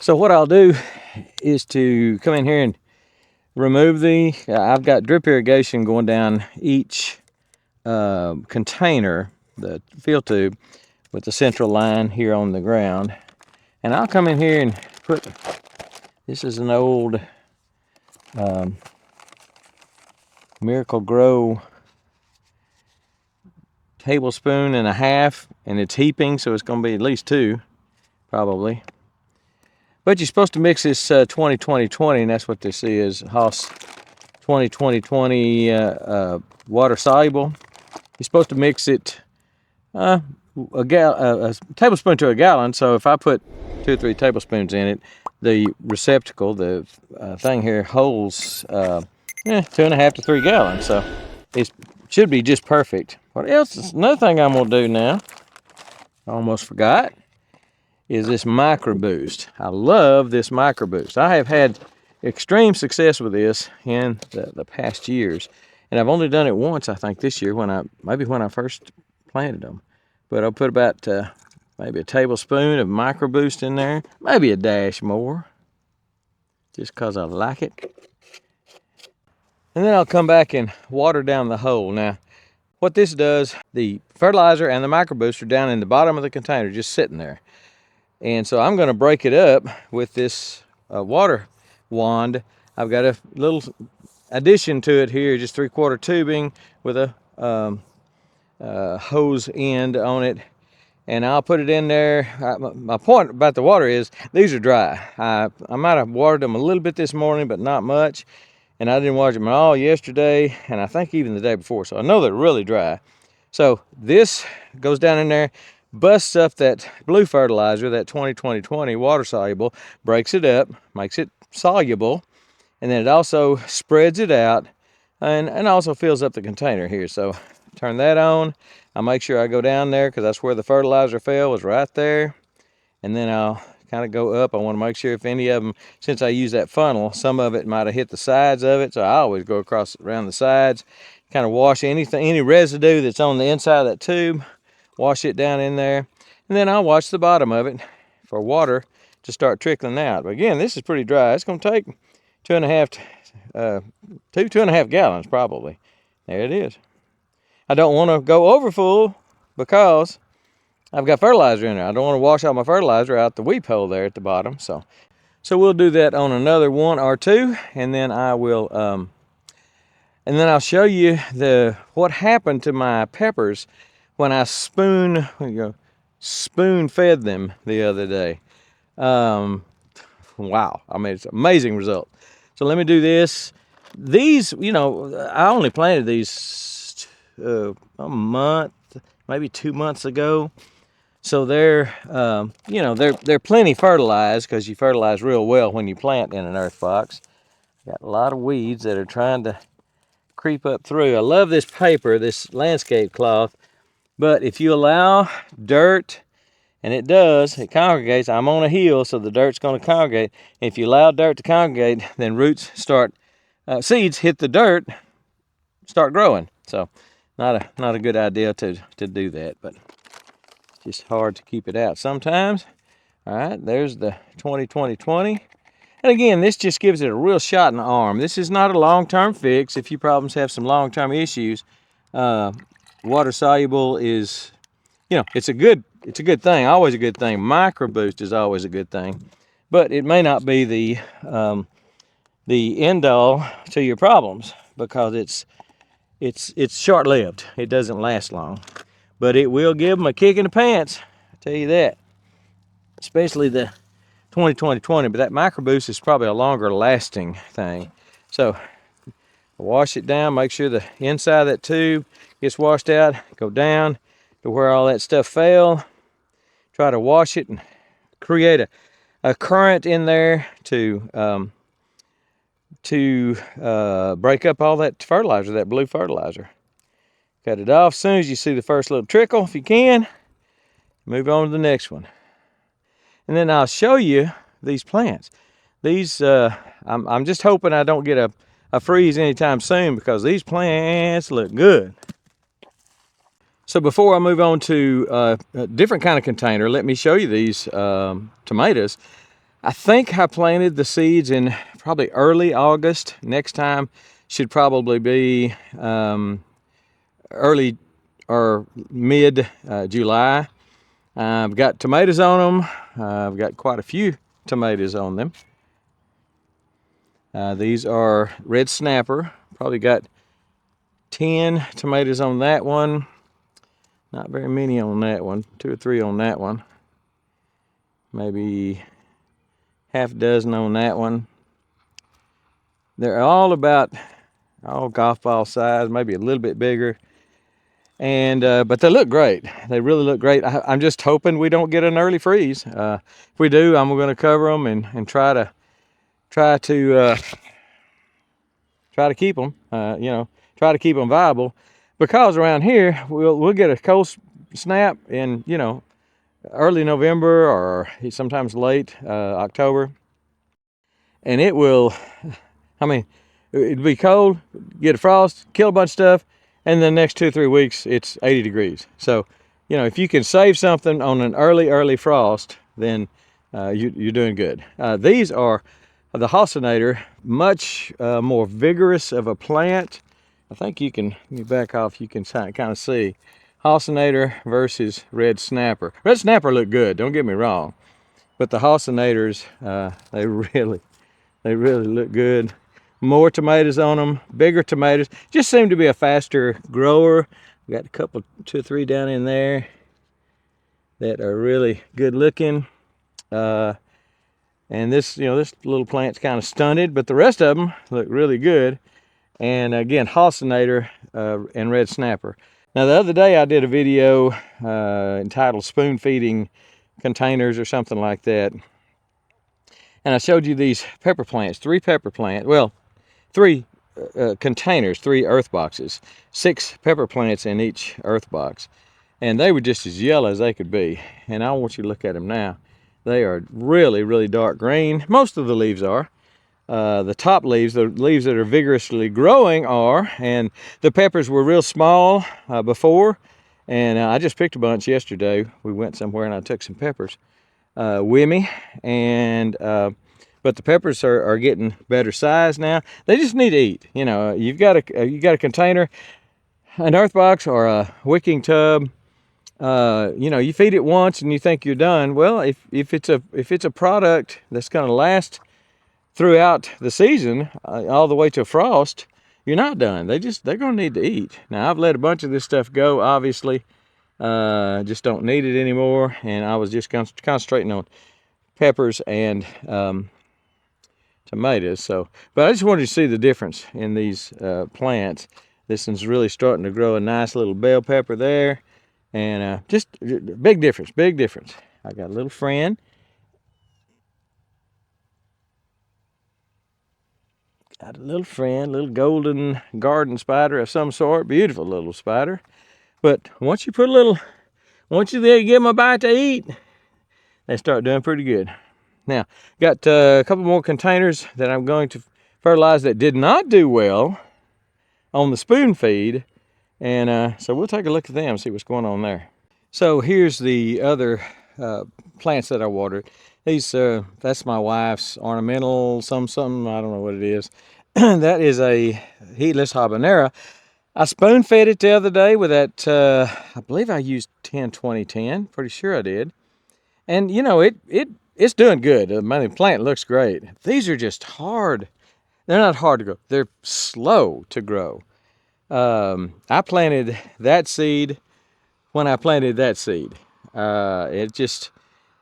So what I'll do is to come in here and remove I've got drip irrigation going down each container, the field tube, with the central line here on the ground. And I'll come in here and put, this is an old Miracle Grow tablespoon and a half, and it's heaping, so it's going to be at least 2, probably. But you're supposed to mix this 20-20-20, and that's what this is, Haas 20-20-20 water soluble. You're supposed to mix it a tablespoon to a gallon. So if I put 2 or 3 tablespoons in it, the receptacle, the thing here, holds 2.5 to 3 gallons. So it should be just perfect. What else? Another thing I'm gonna do now, I almost forgot, is this micro boost. I love this micro boost. I have had extreme success with this in the past years, and I've only done it once, I think, this year, maybe when I first planted them. But I'll put about maybe a tablespoon of micro boost in there, maybe a dash more, just because I like it. And then I'll come back and water down the hole. Now, what this does, the fertilizer and the micro boost are down in the bottom of the container, just sitting there. And so I'm going to break it up with this water wand. I've got a little addition to it here, just 3/4 tubing with a hose end on it. And I'll put it in there. My point about the water is these are dry. I might have watered them a little bit this morning, but not much. And I didn't water them at all yesterday, and I think even the day before. So I know they're really dry. So this goes down in there, busts up that blue fertilizer, that 20-20-20 water soluble, breaks it up, makes it soluble, and then it also spreads it out and also fills up the container here. So turn that on. I'll make sure I go down there because that's where the fertilizer fell, was right there. And then I'll kind of go up. I want to make sure if any of them, since I use that funnel, some of it might have hit the sides of it. So I always go across around the sides, kind of wash any residue that's on the inside of that tube, wash it down in there. And then I'll wash the bottom of it for water to start trickling out. But again, this is pretty dry. It's going to take 2.5 gallons probably. There it is. I don't want to go over full because I've got fertilizer in there. I don't want to wash all my fertilizer out the weep hole there at the bottom. So we'll do that on another 1 or 2, and then I will, and then I'll show you what happened to my peppers when I spoon fed them the other day. Wow, I mean, it's an amazing result. So let me do this. These, I only planted these a month, maybe 2 months ago. So they're, they're plenty fertilized because you fertilize real well when you plant in an earth box. Got a lot of weeds that are trying to creep up through. I love this paper, this landscape cloth, but if you allow dirt, and it does, it congregates. I'm on a hill, so the dirt's going to congregate. If you allow dirt to congregate, then roots seeds hit the dirt, start growing. So not a good idea to do that, but just hard to keep it out sometimes. All right, there's the 20-20-20. And again, this just gives it a real shot in the arm. This is not a long-term fix. If your problems have some long-term issues, water soluble is, it's a good thing, always a good thing. Micro boost is always a good thing, but it may not be the end all to your problems because it's short-lived. It doesn't last long, but it will give them a kick in the pants. I tell you that, especially the 20-20-20. But that micro boost is probably a longer lasting thing. So wash it down. Make sure the inside of that tube gets washed out. Go down to where all that stuff fell. Try to wash it and create a current in there to break up all that fertilizer, that blue fertilizer. Cut it off as soon as you see the first little trickle, if you can. Move on to the next one. And then I'll show you these plants. These, I'm just hoping I don't get a freeze anytime soon because these plants look good. So before I move on to a different kind of container, let me show you these tomatoes. I think I planted the seeds in probably early August. Next time should probably be early or mid July. I've got tomatoes on them. I've got quite a few tomatoes on them. These are red snapper. Probably got 10 tomatoes on that one. Not very many on that one. 2 or 3 on that one. Maybe half a dozen on that one. They're all about golf ball size, maybe a little bit bigger. And but they look great. They really look great. I'm just hoping we don't get an early freeze. If we do, I'm going to cover them and try to keep them. Try to keep them viable, because around here we'll get a cold snap in early November or sometimes late October, and it will. I mean, it'd be cold, get a frost, kill a bunch of stuff, and the next 2 or 3 weeks it's 80 degrees. So, if you can save something on an early frost, then you're doing good. These are the Halcinator, much more vigorous of a plant. I think you back off, you can kind of see Halcinator versus red snapper. Red snapper look good, don't get me wrong, but the Halcinators, they really look good. More tomatoes on them, bigger tomatoes. Just seem to be a faster grower. We got a couple, 2 or 3 down in there that are really good looking. And this little plant's kind of stunted, but the rest of them look really good. And again, Halcinator and red snapper. Now the other day I did a video entitled "Spoon Feeding Containers" or something like that. And I showed you these pepper plants, 3 pepper plants. Well, 3 containers, 3 earth boxes, 6 pepper plants in each earth box. And they were just as yellow as they could be. And I want you to look at them now. They are really dark green. Most of the leaves are. The top leaves, the leaves that are vigorously growing are. And the peppers were real small before. And I just picked a bunch yesterday. We went somewhere and I took some peppers with me. And but the peppers are getting better size now. They just need to eat. You've got a container, an earth box, or a wicking tub. You feed it once and you think you're done. Well, if it's a product that's going to last throughout the season, all the way to frost, you're not done. They're going to need to eat. Now I've let a bunch of this stuff go. Obviously, just don't need it anymore. And I was just concentrating on peppers and tomatoes. But I just wanted to see the difference in these plants. This one's really starting to grow a nice little bell pepper there, and just big difference. I got a little friend. Little golden garden spider of some sort, beautiful little spider. But once you give them a bite to eat, they start doing pretty good. Now, got a couple more containers that I'm going to fertilize that did not do well on the spoon feed. And so we'll take a look at them and see what's going on there. So here's the other plants that I watered. These, that's my wife's ornamental something, I don't know what it is. That is a heatless habanera. I spoon fed it the other day with that, I believe I used 10-20-10, pretty sure I did. And it's doing good. The plant looks great. These are just hard. They're not hard to grow. They're slow to grow. I planted that seed when I planted that seed.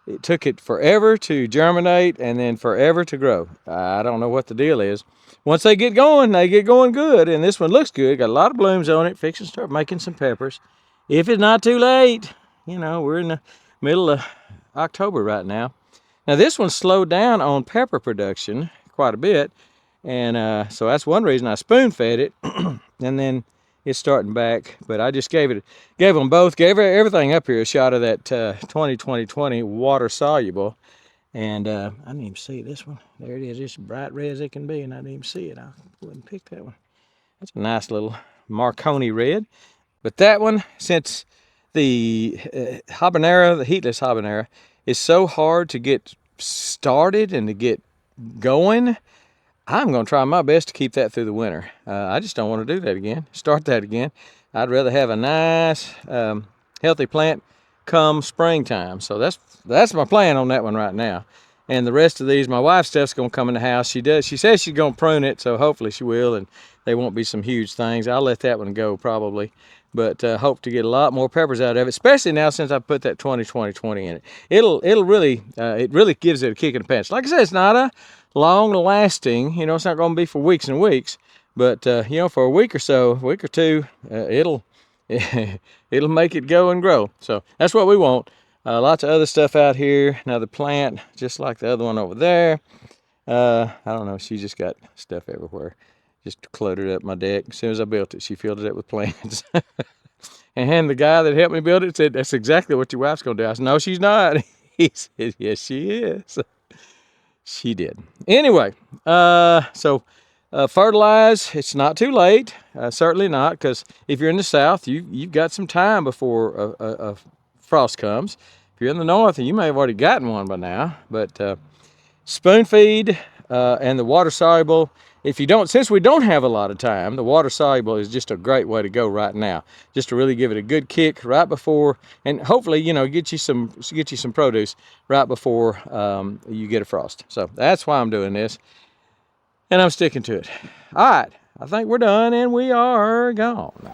It took it forever to germinate and then forever to grow. I don't know what the deal is. Once they get going good. And this one looks good. Got a lot of blooms on it. Fixing to start making some peppers. If it's not too late, we're in the middle of October right now. Now this one slowed down on pepper production quite a bit, and so that's one reason I spoon fed it, and then it's starting back. But I just gave them both, gave everything up here a shot of that 20-20-20 water soluble, and I didn't even see this one. There it is, just bright red as it can be, and I didn't even see it. I wouldn't pick that one. That's a nice little Marconi red. But that one, since the habanera, the heatless habanera, is so hard to get started and to get going, I'm going to try my best to keep that through the winter. I just don't want to do that again, start that again. I'd rather have a nice, healthy plant come springtime. So that's my plan on that one right now. And the rest of these, my wife's stuff's going to come in the house. She says she's going to prune it, so hopefully she will, and they won't be some huge things. I'll let that one go probably, but hope to get a lot more peppers out of it, especially now since I put that 20-20-20 in it. It'll really, it really gives it a kick in the pants. Like I said, it's not a long lasting, it's not going to be for weeks and weeks, but for a week or so, a week or two, it'll make it go and grow. So that's what we want. Lots of other stuff out here. Another plant, just like the other one over there. I don't know. She just got stuff everywhere. Just cluttered up my deck. As soon as I built it, she filled it up with plants. And the guy that helped me build it said, "That's exactly what your wife's going to do." I said, "No, she's not." He said, "Yes, she is." She did. Anyway, so fertilize. It's not too late. Certainly not, because if you're in the south, you've got some time before a frost comes. If you're in the north, you may have already gotten one by now. But spoon feed and the water soluble. If you don't, since we don't have a lot of time, the water soluble is just a great way to go right now. Just to really give it a good kick right before, and hopefully, get you some produce right before you get a frost. So that's why I'm doing this, and I'm sticking to it. All right, I think we're done, and we are gone.